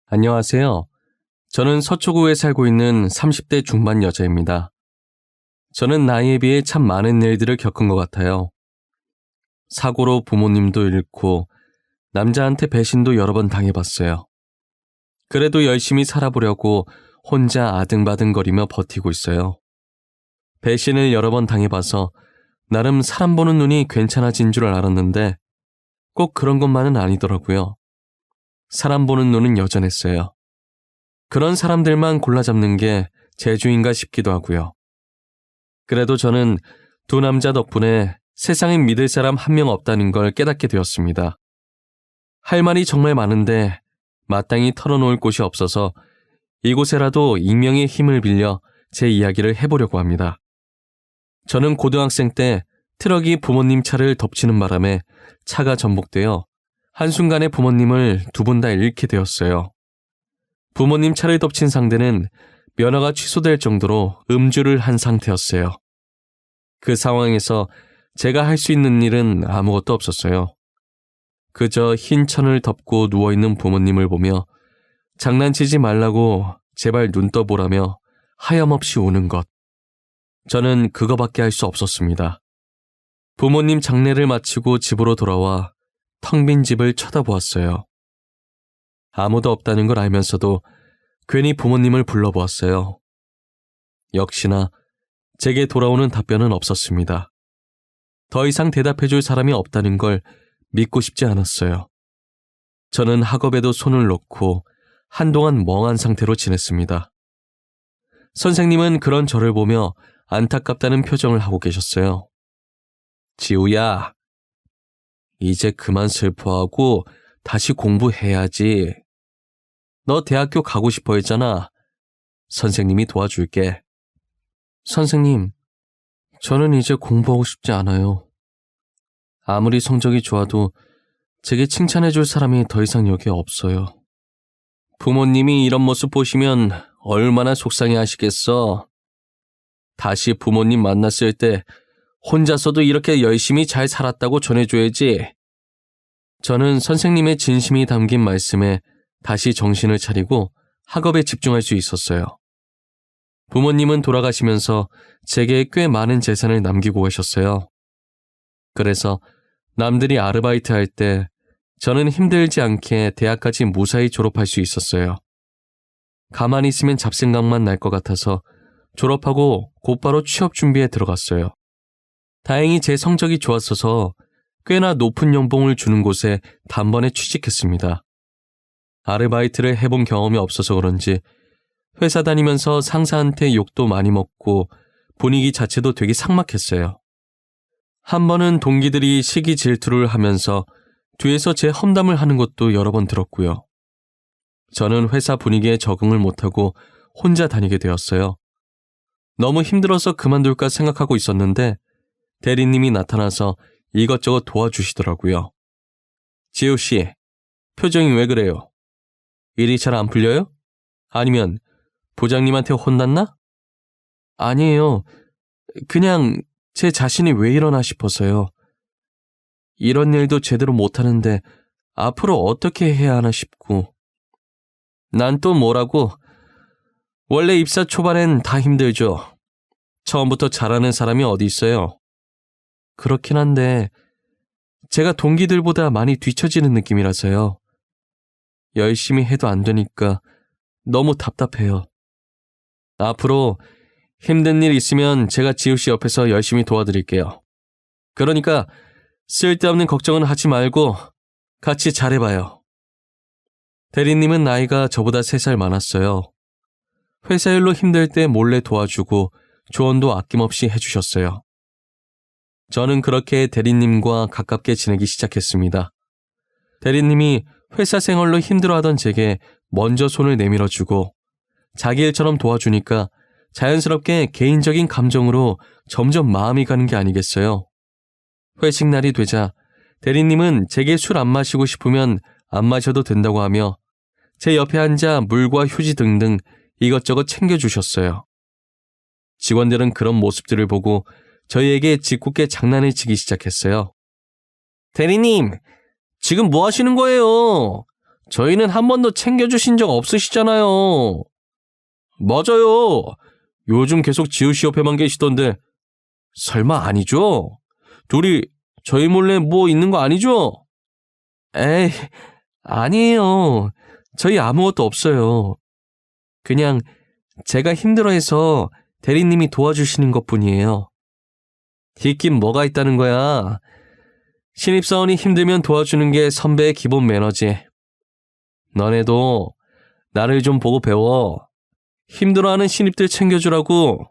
안녕하세요. 저는 서초구에 살고 있는 30대 중반 여자입니다. 저는 나이에 비해 참 많은 일들을 겪은 것 같아요. 사고로 부모님도 잃고 남자한테 배신도 여러 번 당해봤어요. 그래도 열심히 살아보려고 혼자 아등바등거리며 버티고 있어요. 배신을 여러 번 당해봐서 나름 사람 보는 눈이 괜찮아진 줄 알았는데 꼭 그런 것만은 아니더라고요. 사람 보는 눈은 여전했어요. 그런 사람들만 골라잡는 게 재주인가 싶기도 하고요. 그래도 저는 두 남자 덕분에 세상에 믿을 사람 한 명 없다는 걸 깨닫게 되었습니다. 할 말이 정말 많은데 마땅히 털어놓을 곳이 없어서 이곳에라도 익명의 힘을 빌려 제 이야기를 해보려고 합니다. 저는 고등학생 때 트럭이 부모님 차를 덮치는 바람에 차가 전복되어 한순간에 부모님을 두 분 다 잃게 되었어요. 부모님 차를 덮친 상대는 면허가 취소될 정도로 음주를 한 상태였어요. 그 상황에서 제가 할 수 있는 일은 아무것도 없었어요. 그저 흰 천을 덮고 누워있는 부모님을 보며 장난치지 말라고 제발 눈 떠보라며 하염없이 우는 것. 저는 그거밖에 할 수 없었습니다. 부모님 장례를 마치고 집으로 돌아와 텅 빈 집을 쳐다보았어요. 아무도 없다는 걸 알면서도 괜히 부모님을 불러보았어요. 역시나 제게 돌아오는 답변은 없었습니다. 더 이상 대답해줄 사람이 없다는 걸 믿고 싶지 않았어요. 저는 학업에도 손을 놓고 한동안 멍한 상태로 지냈습니다. 선생님은 그런 저를 보며 안타깝다는 표정을 하고 계셨어요. 지우야, 이제 그만 슬퍼하고 다시 공부해야지. 너 대학교 가고 싶어 했잖아. 선생님이 도와줄게. 선생님, 저는 이제 공부하고 싶지 않아요. 아무리 성적이 좋아도 제게 칭찬해줄 사람이 더 이상 여기에 없어요. 부모님이 이런 모습 보시면 얼마나 속상해 하시겠어. 다시 부모님 만났을 때 혼자서도 이렇게 열심히 잘 살았다고 전해줘야지. 저는 선생님의 진심이 담긴 말씀에 다시 정신을 차리고 학업에 집중할 수 있었어요. 부모님은 돌아가시면서 제게 꽤 많은 재산을 남기고 가셨어요. 그래서 남들이 아르바이트 할 때 저는 힘들지 않게 대학까지 무사히 졸업할 수 있었어요. 가만히 있으면 잡생각만 날 것 같아서 졸업하고 곧바로 취업 준비에 들어갔어요. 다행히 제 성적이 좋았어서 꽤나 높은 연봉을 주는 곳에 단번에 취직했습니다. 아르바이트를 해본 경험이 없어서 그런지 회사 다니면서 상사한테 욕도 많이 먹고 분위기 자체도 되게 삭막했어요. 한 번은 동기들이 시기 질투를 하면서 뒤에서 제 험담을 하는 것도 여러 번 들었고요. 저는 회사 분위기에 적응을 못하고 혼자 다니게 되었어요. 너무 힘들어서 그만둘까 생각하고 있었는데 대리님이 나타나서 이것저것 도와주시더라고요. 지우씨, 표정이 왜 그래요? 일이 잘 안 풀려요? 아니면 부장님한테 혼났나? 아니에요. 그냥 제 자신이 왜 이러나 싶어서요. 이런 일도 제대로 못하는데 앞으로 어떻게 해야 하나 싶고. 난 또 뭐라고? 원래 입사 초반엔 다 힘들죠. 처음부터 잘하는 사람이 어디 있어요? 그렇긴 한데 제가 동기들보다 많이 뒤처지는 느낌이라서요. 열심히 해도 안 되니까 너무 답답해요. 앞으로 힘든 일 있으면 제가 지우씨 옆에서 열심히 도와드릴게요. 그러니까 쓸데없는 걱정은 하지 말고 같이 잘해봐요. 대리님은 나이가 저보다 3살 많았어요. 회사 일로 힘들 때 몰래 도와주고 조언도 아낌없이 해주셨어요. 저는 그렇게 대리님과 가깝게 지내기 시작했습니다. 대리님이 회사 생활로 힘들어하던 제게 먼저 손을 내밀어주고 자기 일처럼 도와주니까 자연스럽게 개인적인 감정으로 점점 마음이 가는 게 아니겠어요. 회식 날이 되자 대리님은 제게 술 안 마시고 싶으면 안 마셔도 된다고 하며 제 옆에 앉아 물과 휴지 등등 이것저것 챙겨주셨어요. 직원들은 그런 모습들을 보고 저희에게 짓궂게 장난을 치기 시작했어요. 대리님, 지금 뭐 하시는 거예요? 저희는 한 번도 챙겨주신 적 없으시잖아요. 맞아요. 요즘 계속 지우씨 옆에만 계시던데 설마 아니죠? 둘이 저희 몰래 뭐 있는 거 아니죠? 에이, 아니에요. 저희 아무것도 없어요. 그냥 제가 힘들어해서 대리님이 도와주시는 것뿐이에요. 있긴 뭐가 있다는 거야. 신입사원이 힘들면 도와주는 게 선배의 기본 매너지. 너네도 나를 좀 보고 배워. 힘들어하는 신입들 챙겨주라고.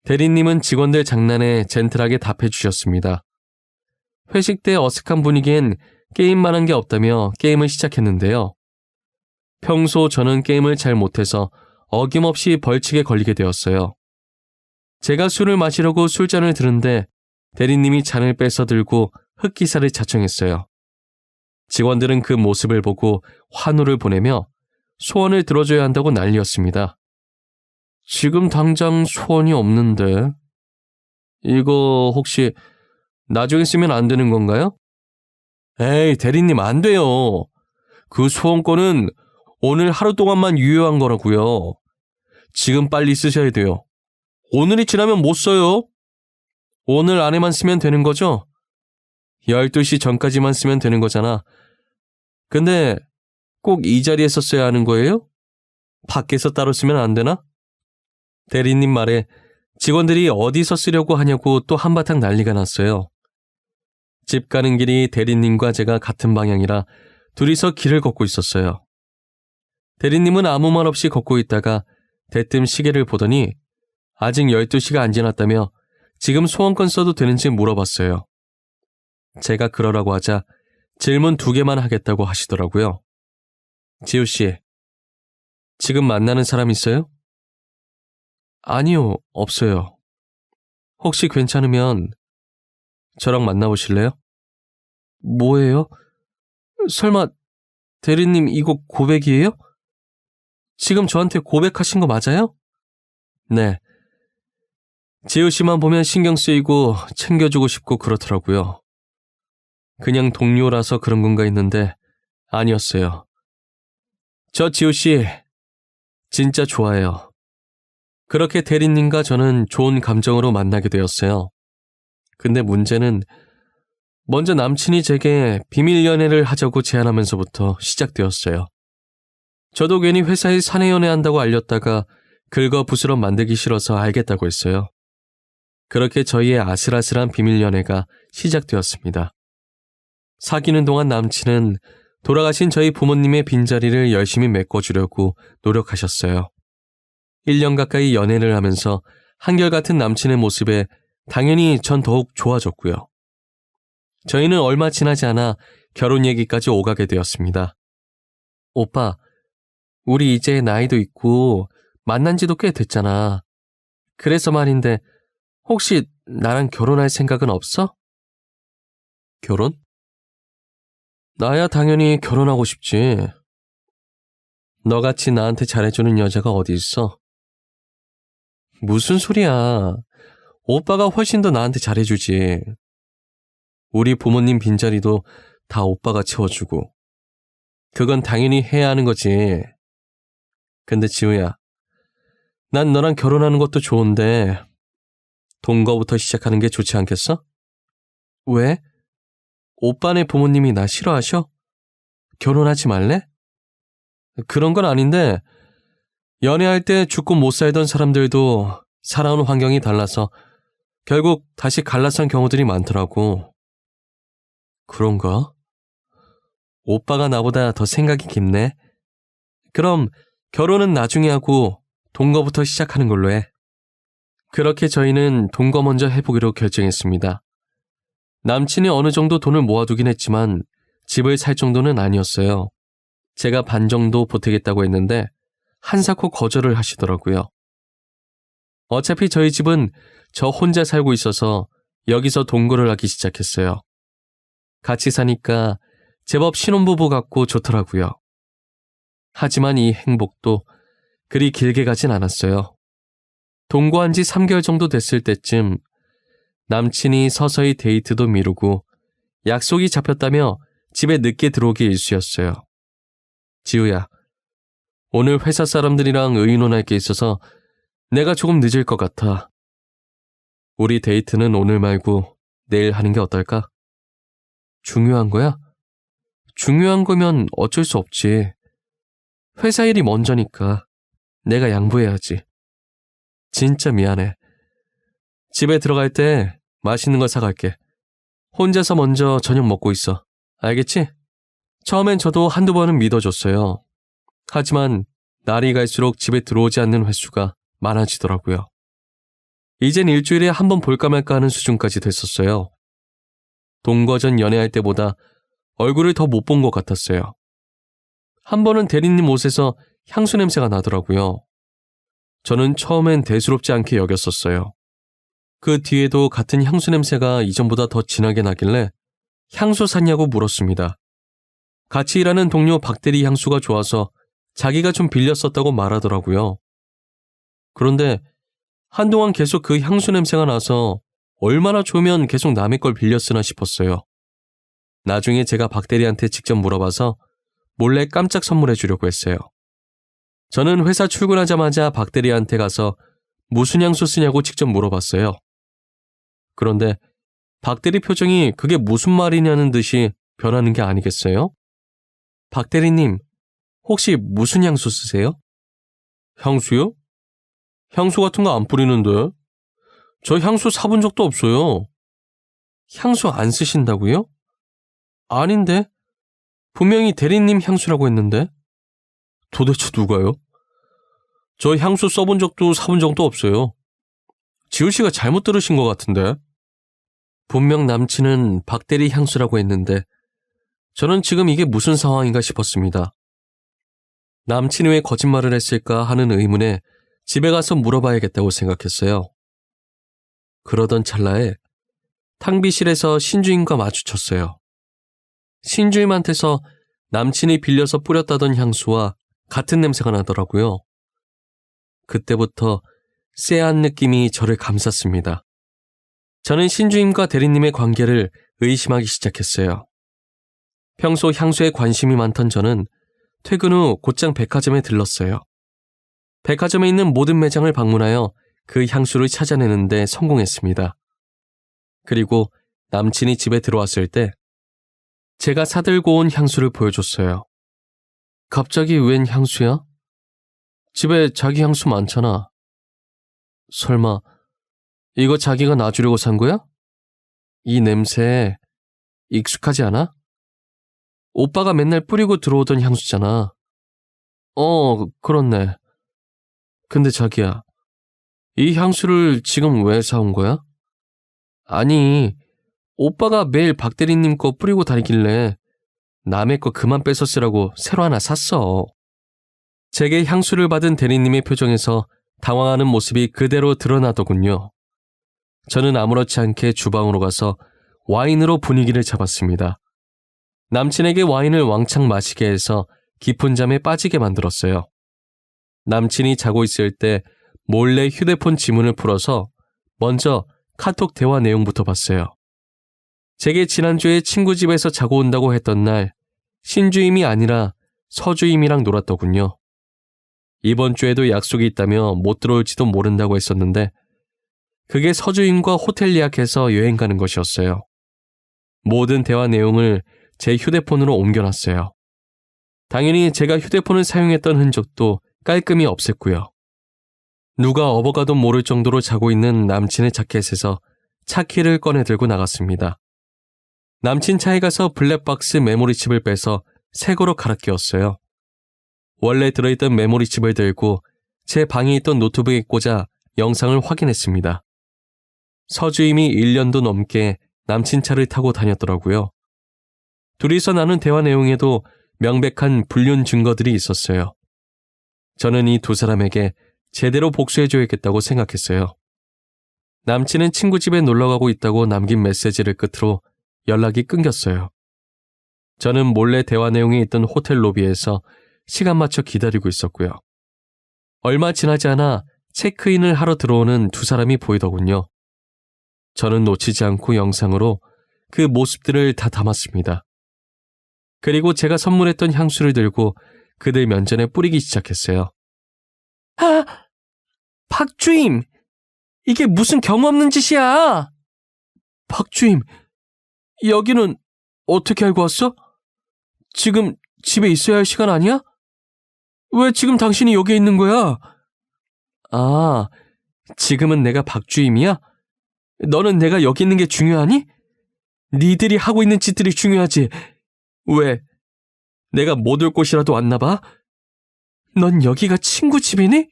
대리님은 직원들 장난에 젠틀하게 답해주셨습니다. 회식 때 어색한 분위기엔 게임만 한 게 없다며 게임을 시작했는데요. 평소 저는 게임을 잘 못해서 어김없이 벌칙에 걸리게 되었어요. 제가 술을 마시려고 술잔을 드는데 대리님이 잔을 뺏어 들고 흑기사를 자청했어요. 직원들은 그 모습을 보고 환호를 보내며 소원을 들어줘야 한다고 난리였습니다. 지금 당장 소원이 없는데 이거 혹시 나중에 쓰면 안 되는 건가요? 에이, 대리님 안 돼요. 그 소원권은 오늘 하루 동안만 유효한 거라고요. 지금 빨리 쓰셔야 돼요. 오늘이 지나면 못 써요. 오늘 안에만 쓰면 되는 거죠? 12시 전까지만 쓰면 되는 거잖아. 근데 꼭 이 자리에서 써야 하는 거예요? 밖에서 따로 쓰면 안 되나? 대리님 말에 직원들이 어디서 쓰려고 하냐고 또 한바탕 난리가 났어요. 집 가는 길이 대리님과 제가 같은 방향이라 둘이서 길을 걷고 있었어요. 대리님은 아무 말 없이 걷고 있다가 대뜸 시계를 보더니 아직 12시가 안 지났다며 지금 소원권 써도 되는지 물어봤어요. 제가 그러라고 하자 질문 2개만 하겠다고 하시더라고요. 지우씨, 지금 만나는 사람 있어요? 아니요, 없어요. 혹시 괜찮으면 저랑 만나보실래요? 뭐예요? 설마 대리님 이거 고백이에요? 지금 저한테 고백하신 거 맞아요? 네. 지우씨만 보면 신경 쓰이고 챙겨주고 싶고 그렇더라고요. 그냥 동료라서 그런 건가 했는데 아니었어요. 저 지우씨 진짜 좋아해요. 그렇게 대리님과 저는 좋은 감정으로 만나게 되었어요. 근데 문제는 먼저 남친이 제게 비밀 연애를 하자고 제안하면서부터 시작되었어요. 저도 괜히 회사에 사내 연애한다고 알렸다가 긁어부스럼 만들기 싫어서 알겠다고 했어요. 그렇게 저희의 아슬아슬한 비밀 연애가 시작되었습니다. 사귀는 동안 남친은 돌아가신 저희 부모님의 빈자리를 열심히 메꿔주려고 노력하셨어요. 1년 가까이 연애를 하면서 한결같은 남친의 모습에 당연히 전 더욱 좋아졌고요. 저희는 얼마 지나지 않아 결혼 얘기까지 오가게 되었습니다. 오빠, 우리 이제 나이도 있고 만난 지도 꽤 됐잖아. 그래서 말인데 혹시 나랑 결혼할 생각은 없어? 결혼? 나야 당연히 결혼하고 싶지. 너같이 나한테 잘해주는 여자가 어디 있어? 무슨 소리야. 오빠가 훨씬 더 나한테 잘해주지. 우리 부모님 빈자리도 다 오빠가 채워주고. 그건 당연히 해야 하는 거지. 근데 지우야, 난 너랑 결혼하는 것도 좋은데 동거부터 시작하는 게 좋지 않겠어? 왜? 오빠네 부모님이 나 싫어하셔? 결혼하지 말래? 그런 건 아닌데 연애할 때 죽고 못 살던 사람들도 살아온 환경이 달라서 결국 다시 갈라선 경우들이 많더라고. 그런가? 오빠가 나보다 더 생각이 깊네. 그럼 결혼은 나중에 하고 동거부터 시작하는 걸로 해. 그렇게 저희는 동거 먼저 해보기로 결정했습니다. 남친이 어느 정도 돈을 모아두긴 했지만 집을 살 정도는 아니었어요. 제가 반 정도 보태겠다고 했는데 한사코 거절을 하시더라고요. 어차피 저희 집은 저 혼자 살고 있어서 여기서 동거를 하기 시작했어요. 같이 사니까 제법 신혼부부 같고 좋더라고요. 하지만 이 행복도 그리 길게 가진 않았어요. 동거한 지 3개월 정도 됐을 때쯤 남친이 서서히 데이트도 미루고 약속이 잡혔다며 집에 늦게 들어오기 일쑤였어요. 지우야, 오늘 회사 사람들이랑 의논할 게 있어서 내가 조금 늦을 것 같아. 우리 데이트는 오늘 말고 내일 하는 게 어떨까? 중요한 거야? 중요한 거면 어쩔 수 없지. 회사 일이 먼저니까 내가 양보해야지. 진짜 미안해. 집에 들어갈 때 맛있는 거 사갈게. 혼자서 먼저 저녁 먹고 있어. 알겠지? 처음엔 저도 한두 번은 믿어줬어요. 하지만 날이 갈수록 집에 들어오지 않는 횟수가 많아지더라고요. 이젠 일주일에 한 번 볼까 말까 하는 수준까지 됐었어요. 동거전 연애할 때보다 얼굴을 더 못 본 것 같았어요. 한 번은 대리님 옷에서 향수 냄새가 나더라고요. 저는 처음엔 대수롭지 않게 여겼었어요. 그 뒤에도 같은 향수 냄새가 이전보다 더 진하게 나길래 향수 샀냐고 물었습니다. 같이 일하는 동료 박대리 향수가 좋아서 자기가 좀 빌렸었다고 말하더라고요. 그런데 한동안 계속 그 향수 냄새가 나서 얼마나 좋으면 계속 남의 걸 빌렸으나 싶었어요. 나중에 제가 박대리한테 직접 물어봐서 몰래 깜짝 선물해 주려고 했어요. 저는 회사 출근하자마자 박대리한테 가서 무슨 향수 쓰냐고 직접 물어봤어요. 그런데 박대리 표정이 그게 무슨 말이냐는 듯이 변하는 게 아니겠어요? 박대리님, 혹시 무슨 향수 쓰세요? 향수요? 향수 같은 거 안 뿌리는데. 저 향수 사본 적도 없어요. 향수 안 쓰신다고요? 아닌데. 분명히 대리님 향수라고 했는데. 도대체 누가요? 저 향수 써본 적도 사본 적도 없어요. 지우 씨가 잘못 들으신 것 같은데. 분명 남친은 박대리 향수라고 했는데 저는 지금 이게 무슨 상황인가 싶었습니다. 남친이 왜 거짓말을 했을까 하는 의문에 집에 가서 물어봐야겠다고 생각했어요. 그러던 찰나에 탕비실에서 신주임과 마주쳤어요. 신주임한테서 남친이 빌려서 뿌렸다던 향수와 같은 냄새가 나더라고요. 그때부터 쎄한 느낌이 저를 감쌌습니다. 저는 신주임과 대리님의 관계를 의심하기 시작했어요. 평소 향수에 관심이 많던 저는 퇴근 후 곧장 백화점에 들렀어요. 백화점에 있는 모든 매장을 방문하여 그 향수를 찾아내는데 성공했습니다. 그리고 남친이 집에 들어왔을 때 제가 사들고 온 향수를 보여줬어요. 갑자기 웬 향수야? 집에 자기 향수 많잖아. 설마 이거 자기가 놔주려고 산 거야? 이 냄새 익숙하지 않아? 오빠가 맨날 뿌리고 들어오던 향수잖아. 그렇네. 근데 자기야, 이 향수를 지금 왜 사온 거야? 아니, 오빠가 매일 박대리님 거 뿌리고 다니길래 남의 거 그만 뺏어 쓰라고 새로 하나 샀어. 제게 향수를 받은 대리님의 표정에서 당황하는 모습이 그대로 드러나더군요. 저는 아무렇지 않게 주방으로 가서 와인으로 분위기를 잡았습니다. 남친에게 와인을 왕창 마시게 해서 깊은 잠에 빠지게 만들었어요. 남친이 자고 있을 때 몰래 휴대폰 지문을 풀어서 먼저 카톡 대화 내용부터 봤어요. 제게 지난주에 친구 집에서 자고 온다고 했던 날 신주임이 아니라 서주임이랑 놀았더군요. 이번 주에도 약속이 있다며 못 들어올지도 모른다고 했었는데 그게 서주임과 호텔 예약해서 여행 가는 것이었어요. 모든 대화 내용을 제 휴대폰으로 옮겨놨어요. 당연히 제가 휴대폰을 사용했던 흔적도 깔끔히 없앴고요. 누가 업어가도 모를 정도로 자고 있는 남친의 자켓에서 차키를 꺼내 들고 나갔습니다. 남친 차에 가서 블랙박스 메모리칩을 빼서 새 거로 갈아 끼웠어요. 원래 들어있던 메모리칩을 들고 제 방에 있던 노트북에 꽂아 영상을 확인했습니다. 서주임이 1년도 넘게 남친 차를 타고 다녔더라고요. 둘이서 나눈 대화 내용에도 명백한 불륜 증거들이 있었어요. 저는 이 두 사람에게 제대로 복수해줘야겠다고 생각했어요. 남친은 친구 집에 놀러가고 있다고 남긴 메시지를 끝으로 연락이 끊겼어요. 저는 몰래 대화 내용이 있던 호텔 로비에서 시간 맞춰 기다리고 있었고요. 얼마 지나지 않아 체크인을 하러 들어오는 두 사람이 보이더군요. 저는 놓치지 않고 영상으로 그 모습들을 다 담았습니다. 그리고 제가 선물했던 향수를 들고 그들 면전에 뿌리기 시작했어요. 아! 박주임! 이게 무슨 경우 없는 짓이야! 박주임, 여기는 어떻게 알고 왔어? 지금 집에 있어야 할 시간 아니야? 왜 지금 당신이 여기에 있는 거야? 아, 지금은 내가 박주임이야? 너는 내가 여기 있는 게 중요하니? 니들이 하고 있는 짓들이 중요하지. 왜? 내가 못 올 곳이라도 왔나 봐? 넌 여기가 친구 집이니?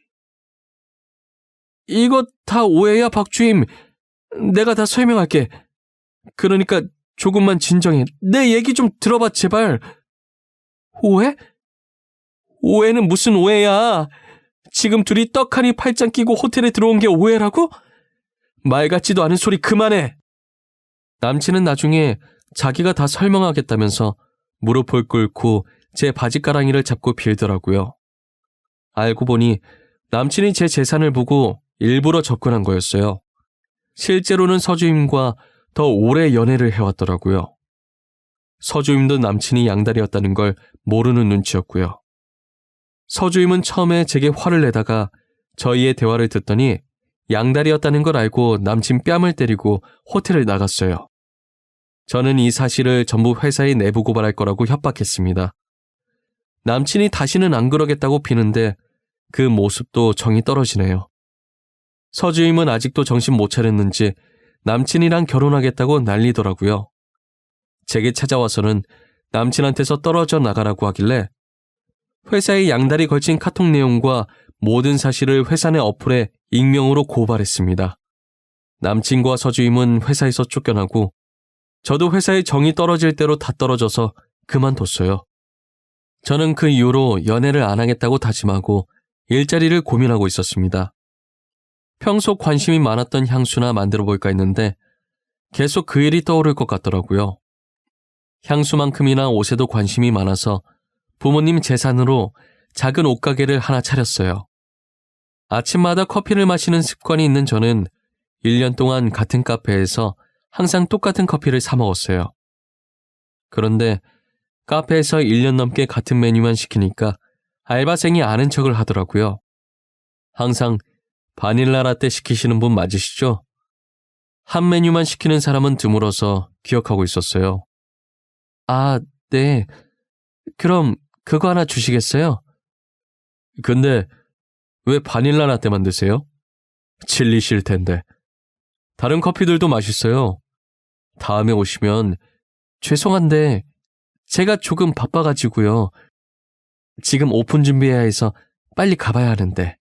이거 다 오해야, 박주임. 내가 다 설명할게. 그러니까 조금만 진정해. 내 얘기 좀 들어봐, 제발. 오해? 오해는 무슨 오해야? 지금 둘이 떡하니 팔짱 끼고 호텔에 들어온 게 오해라고? 말 같지도 않은 소리 그만해. 남친은 나중에 자기가 다 설명하겠다면서 무릎을 꿇고 제 바지가랑이를 잡고 빌더라고요. 알고 보니 남친이 제 재산을 보고 일부러 접근한 거였어요. 실제로는 서주임과 더 오래 연애를 해왔더라고요. 서주임도 남친이 양다리였다는 걸 모르는 눈치였고요. 서주임은 처음에 제게 화를 내다가 저희의 대화를 듣더니 양다리였다는 걸 알고 남친 뺨을 때리고 호텔을 나갔어요. 저는 이 사실을 전부 회사에 내부 고발할 거라고 협박했습니다. 남친이 다시는 안 그러겠다고 비는데 그 모습도 정이 떨어지네요. 서주임은 아직도 정신 못 차렸는지 남친이랑 결혼하겠다고 난리더라고요. 제게 찾아와서는 남친한테서 떨어져 나가라고 하길래 회사에 양다리 걸친 카톡 내용과 모든 사실을 회사 내 어플에 익명으로 고발했습니다. 남친과 서주임은 회사에서 쫓겨나고 저도 회사에 정이 떨어질 대로 다 떨어져서 그만뒀어요. 저는 그 이후로 연애를 안 하겠다고 다짐하고 일자리를 고민하고 있었습니다. 평소 관심이 많았던 향수나 만들어 볼까 했는데 계속 그 일이 떠오를 것 같더라고요. 향수만큼이나 옷에도 관심이 많아서 부모님 재산으로 작은 옷가게를 하나 차렸어요. 아침마다 커피를 마시는 습관이 있는 저는 1년 동안 같은 카페에서 항상 똑같은 커피를 사 먹었어요. 그런데 카페에서 1년 넘게 같은 메뉴만 시키니까 알바생이 아는 척을 하더라고요. 항상 바닐라 라떼 시키시는 분 맞으시죠? 한 메뉴만 시키는 사람은 드물어서 기억하고 있었어요. 아, 네. 그럼 그거 하나 주시겠어요? 근데 왜 바닐라 라떼만 드세요? 질리실 텐데. 다른 커피들도 맛있어요. 다음에 오시면 죄송한데 제가 조금 바빠가지고요. 지금 오픈 준비해야 해서 빨리 가봐야 하는데.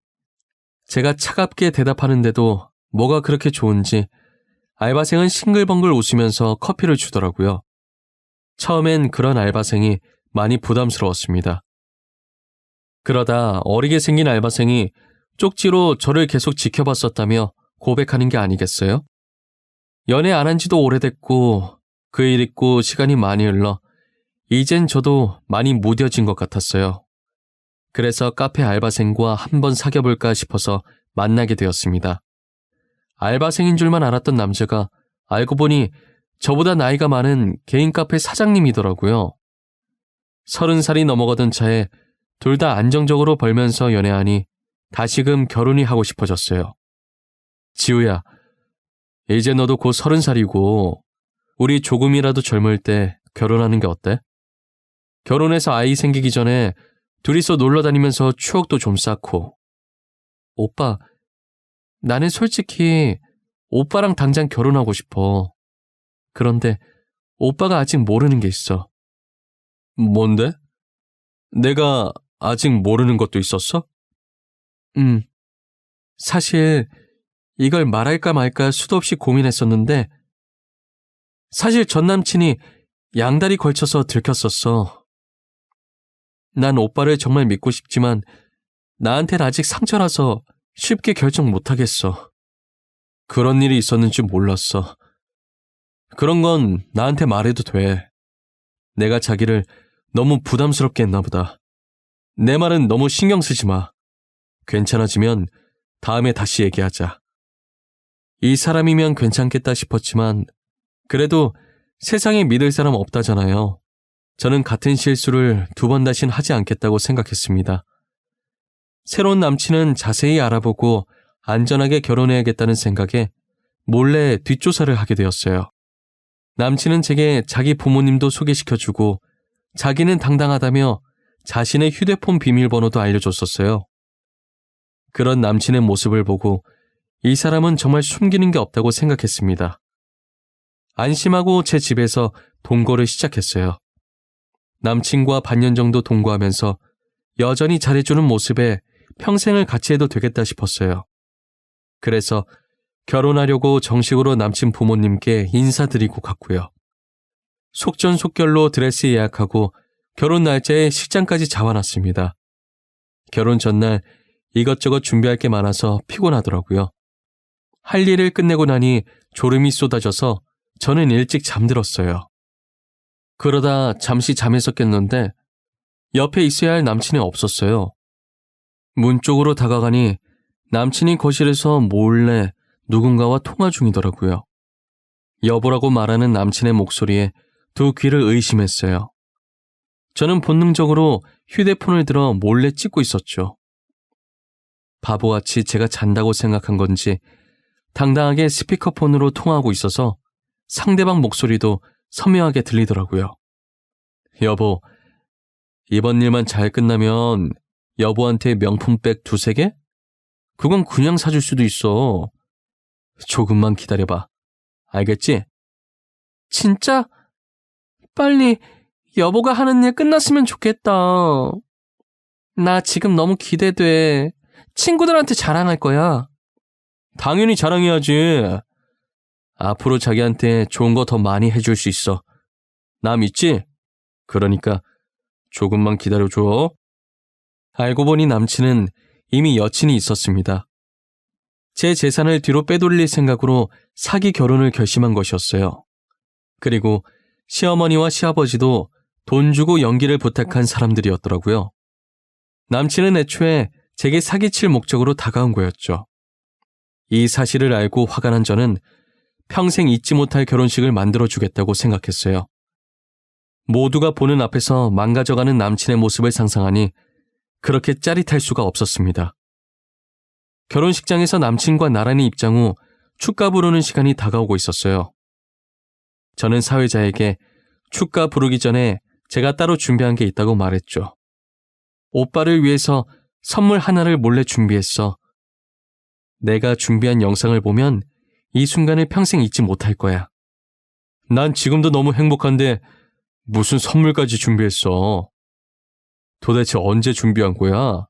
제가 차갑게 대답하는데도 뭐가 그렇게 좋은지 알바생은 싱글벙글 웃으면서 커피를 주더라고요. 처음엔 그런 알바생이 많이 부담스러웠습니다. 그러다 어리게 생긴 알바생이 쪽지로 저를 계속 지켜봤었다며 고백하는 게 아니겠어요? 연애 안 한 지도 오래됐고 그 일 있고 시간이 많이 흘러 이젠 저도 많이 무뎌진 것 같았어요. 그래서 카페 알바생과 한번 사귀어볼까 싶어서 만나게 되었습니다. 알바생인 줄만 알았던 남자가 알고 보니 저보다 나이가 많은 개인 카페 사장님이더라고요. 30살이 넘어가던 차에 둘 다 안정적으로 벌면서 연애하니 다시금 결혼이 하고 싶어졌어요. 지우야, 이제 너도 곧 30살이고 우리 조금이라도 젊을 때 결혼하는 게 어때? 결혼해서 아이 생기기 전에 둘이서 놀러 다니면서 추억도 좀 쌓고. 오빠, 나는 솔직히 오빠랑 당장 결혼하고 싶어. 그런데 오빠가 아직 모르는 게 있어. 뭔데? 내가 아직 모르는 것도 있었어? 사실 이걸 말할까 말까 수도 없이 고민했었는데 사실 전 남친이 양다리 걸쳐서 들켰었어. 난 오빠를 정말 믿고 싶지만 나한텐 아직 상처라서 쉽게 결정 못하겠어. 그런 일이 있었는 줄 몰랐어. 그런 건 나한테 말해도 돼. 내가 자기를 너무 부담스럽게 했나 보다. 내 말은 너무 신경 쓰지 마. 괜찮아지면 다음에 다시 얘기하자. 이 사람이면 괜찮겠다 싶었지만 그래도 세상에 믿을 사람 없다잖아요. 저는 같은 실수를 2번 다신 하지 않겠다고 생각했습니다. 새로운 남친은 자세히 알아보고 안전하게 결혼해야겠다는 생각에 몰래 뒷조사를 하게 되었어요. 남친은 제게 자기 부모님도 소개시켜주고 자기는 당당하다며 자신의 휴대폰 비밀번호도 알려줬었어요. 그런 남친의 모습을 보고 이 사람은 정말 숨기는 게 없다고 생각했습니다. 안심하고 제 집에서 동거를 시작했어요. 남친과 반년 정도 동거하면서 여전히 잘해주는 모습에 평생을 같이 해도 되겠다 싶었어요. 그래서 결혼하려고 정식으로 남친 부모님께 인사드리고 갔고요. 속전속결로 드레스 예약하고 결혼 날짜에 식장까지 잡아놨습니다. 결혼 전날 이것저것 준비할 게 많아서 피곤하더라고요. 할 일을 끝내고 나니 졸음이 쏟아져서 저는 일찍 잠들었어요. 그러다 잠시 잠에서 깼는데 옆에 있어야 할 남친이 없었어요. 문 쪽으로 다가가니 남친이 거실에서 몰래 누군가와 통화 중이더라고요. 여보라고 말하는 남친의 목소리에 두 귀를 의심했어요. 저는 본능적으로 휴대폰을 들어 몰래 찍고 있었죠. 바보같이 제가 잔다고 생각한 건지 당당하게 스피커폰으로 통화하고 있어서 상대방 목소리도 선명하게 들리더라고요. 여보, 이번 일만 잘 끝나면 여보한테 명품백 2-3개? 그건 그냥 사줄 수도 있어. 조금만 기다려봐. 알겠지? 진짜? 빨리 여보가 하는 일 끝났으면 좋겠다. 나 지금 너무 기대돼. 친구들한테 자랑할 거야. 당연히 자랑해야지. 앞으로 자기한테 좋은 거 더 많이 해줄 수 있어. 나 믿지? 그러니까 조금만 기다려줘. 알고 보니 남친은 이미 여친이 있었습니다. 제 재산을 뒤로 빼돌릴 생각으로 사기 결혼을 결심한 것이었어요. 그리고 시어머니와 시아버지도 돈 주고 연기를 부탁한 사람들이었더라고요. 남친은 애초에 제게 사기칠 목적으로 다가온 거였죠. 이 사실을 알고 화가 난 저는 평생 잊지 못할 결혼식을 만들어주겠다고 생각했어요. 모두가 보는 앞에서 망가져가는 남친의 모습을 상상하니 그렇게 짜릿할 수가 없었습니다. 결혼식장에서 남친과 나란히 입장 후 축가 부르는 시간이 다가오고 있었어요. 저는 사회자에게 축가 부르기 전에 제가 따로 준비한 게 있다고 말했죠. 오빠를 위해서 선물 하나를 몰래 준비했어. 내가 준비한 영상을 보면 이 순간을 평생 잊지 못할 거야. 난 지금도 너무 행복한데 무슨 선물까지 준비했어. 도대체 언제 준비한 거야?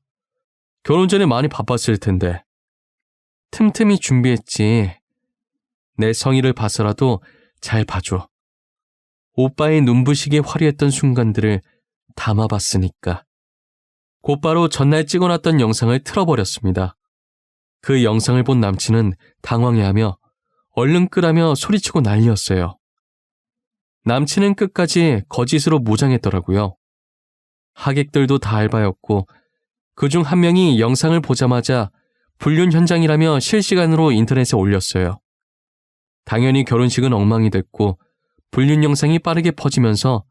결혼 전에 많이 바빴을 텐데. 틈틈이 준비했지. 내 성의를 봐서라도 잘 봐줘. 오빠의 눈부시게 화려했던 순간들을 담아봤으니까. 곧바로 전날 찍어놨던 영상을 틀어버렸습니다. 그 영상을 본 남친은 당황해하며 얼른 끄라며 소리치고 난리였어요. 남친은 끝까지 거짓으로 무장했더라고요. 하객들도 다 알바였고 그중 한 명이 영상을 보자마자 불륜 현장이라며 실시간으로 인터넷에 올렸어요. 당연히 결혼식은 엉망이 됐고 불륜 영상이 빠르게 퍼지면서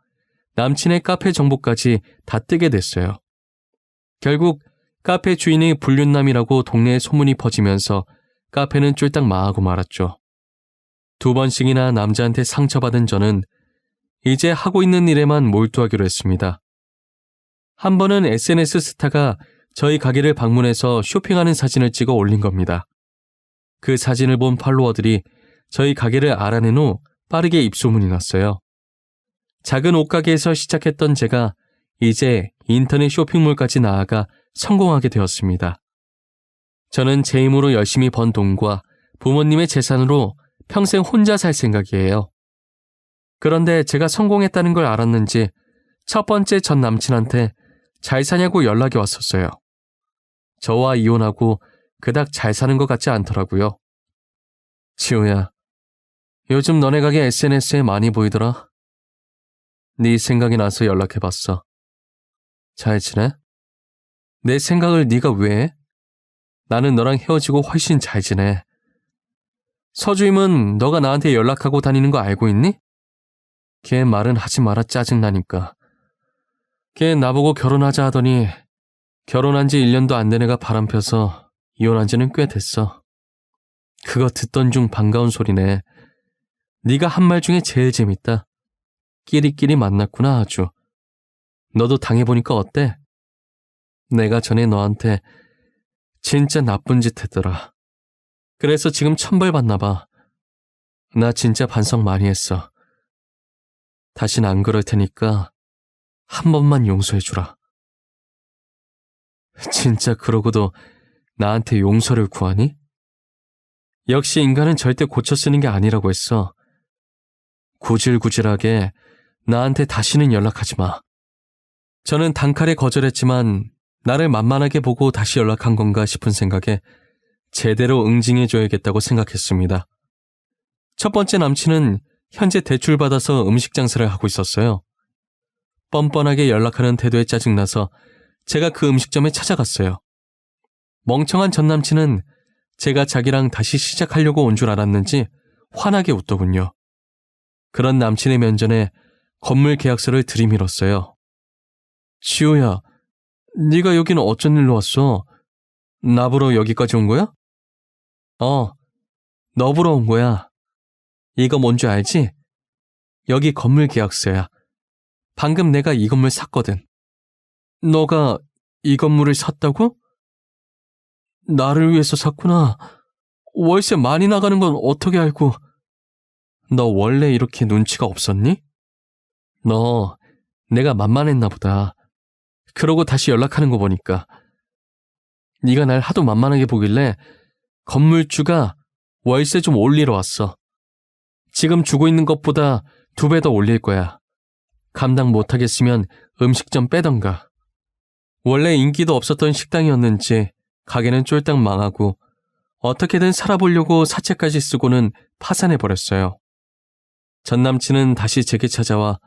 남친의 카페 정보까지 다 뜨게 됐어요. 결국 카페 주인이 불륜남이라고 동네에 소문이 퍼지면서 카페는 쫄딱 망하고 말았죠. 2번씩이나 남자한테 상처받은 저는 이제 하고 있는 일에만 몰두하기로 했습니다. 한 번은 SNS 스타가 저희 가게를 방문해서 쇼핑하는 사진을 찍어 올린 겁니다. 그 사진을 본 팔로워들이 저희 가게를 알아낸 후 빠르게 입소문이 났어요. 작은 옷가게에서 시작했던 제가 이제 인터넷 쇼핑몰까지 나아가 성공하게 되었습니다. 저는 제 힘으로 열심히 번 돈과 부모님의 재산으로 평생 혼자 살 생각이에요. 그런데 제가 성공했다는 걸 알았는지 첫 번째 전 남친한테 잘 사냐고 연락이 왔었어요. 저와 이혼하고 그닥 잘 사는 것 같지 않더라고요. 지호야, 요즘 너네 가게 SNS에 많이 보이더라. 네 생각이 나서 연락해봤어. 잘 지내? 내 생각을 네가 왜 해? 나는 너랑 헤어지고 훨씬 잘 지내. 서주임은 너가 나한테 연락하고 다니는 거 알고 있니? 걔 말은 하지 마라 짜증나니까. 걔 나보고 결혼하자 하더니 결혼한 지 1년도 안 된 애가 바람펴서 이혼한 지는 꽤 됐어. 그거 듣던 중 반가운 소리네. 네가 한 말 중에 제일 재밌다. 끼리끼리 만났구나 아주. 너도 당해보니까 어때? 내가 전에 너한테 진짜 나쁜 짓 했더라. 그래서 지금 천벌 받나 봐. 나 진짜 반성 많이 했어. 다신 안 그럴 테니까 한 번만 용서해주라. 진짜 그러고도 나한테 용서를 구하니? 역시 인간은 절대 고쳐 쓰는 게 아니라고 했어. 구질구질하게 나한테 다시는 연락하지 마. 저는 단칼에 거절했지만 나를 만만하게 보고 다시 연락한 건가 싶은 생각에 제대로 응징해줘야겠다고 생각했습니다. 첫 번째 남친은 현재 대출받아서 음식 장사를 하고 있었어요. 뻔뻔하게 연락하는 태도에 짜증나서 제가 그 음식점에 찾아갔어요. 멍청한 전 남친은 제가 자기랑 다시 시작하려고 온 줄 알았는지 환하게 웃더군요. 그런 남친의 면전에 건물 계약서를 들이밀었어요. 지호야, 네가 여기는 어쩐 일로 왔어? 나 보러 여기까지 온 거야? 너 보러 온 거야. 이거 뭔 줄 알지? 여기 건물 계약서야. 방금 내가 이 건물 샀거든. 너가 이 건물을 샀다고? 나를 위해서 샀구나. 월세 많이 나가는 건 어떻게 알고. 너 원래 이렇게 눈치가 없었니? 너 내가 만만했나 보다. 그러고 다시 연락하는 거 보니까. 네가 날 하도 만만하게 보길래 건물주가 월세 좀 올리러 왔어. 지금 주고 있는 것보다 2배 더 올릴 거야. 감당 못하겠으면 음식점 빼던가. 원래 인기도 없었던 식당이었는지 가게는 쫄딱 망하고 어떻게든 살아보려고 사채까지 쓰고는 파산해버렸어요. 전 남친은 다시 제게 찾아와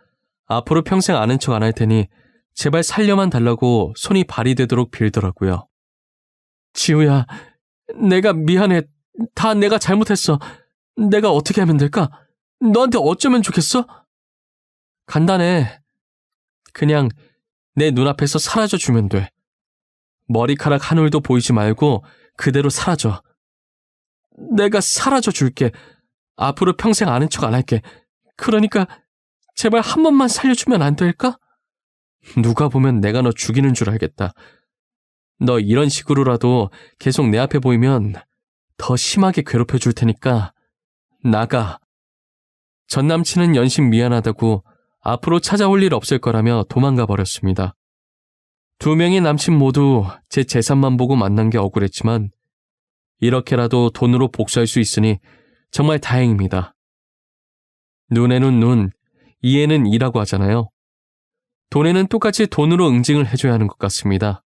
앞으로 평생 아는 척 안 할 테니 제발 살려만 달라고 손이 발이 되도록 빌더라고요. 지우야, 내가 미안해. 다 내가 잘못했어. 내가 어떻게 하면 될까? 너한테 어쩌면 좋겠어? 간단해. 그냥 내 눈앞에서 사라져주면 돼. 머리카락 한 올도 보이지 말고 그대로 사라져. 내가 사라져줄게. 앞으로 평생 아는 척 안 할게. 그러니까 제발 한 번만 살려주면 안 될까? 누가 보면 내가 너 죽이는 줄 알겠다. 너 이런 식으로라도 계속 내 앞에 보이면 더 심하게 괴롭혀줄 테니까 나가. 전 남친은 연신 미안하다고 앞으로 찾아올 일 없을 거라며 도망가 버렸습니다. 2명의 남친 모두 제 재산만 보고 만난 게 억울했지만 이렇게라도 돈으로 복수할 수 있으니 정말 다행입니다. 눈에는 눈, 이에는 이라고 하잖아요. 돈에는 똑같이 돈으로 응징을 해줘야 하는 것 같습니다.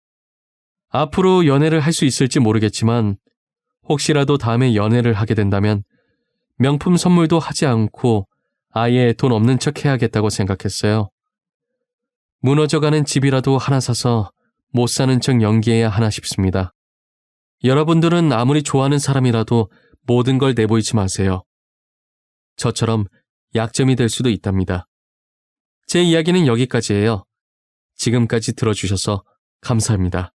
앞으로 연애를 할 수 있을지 모르겠지만 혹시라도 다음에 연애를 하게 된다면 명품 선물도 하지 않고 아예 돈 없는 척 해야겠다고 생각했어요. 무너져가는 집이라도 하나 사서 못 사는 척 연기해야 하나 싶습니다. 여러분들은 아무리 좋아하는 사람이라도 모든 걸 내보이지 마세요. 저처럼 약점이 될 수도 있답니다. 제 이야기는 여기까지예요. 지금까지 들어주셔서 감사합니다.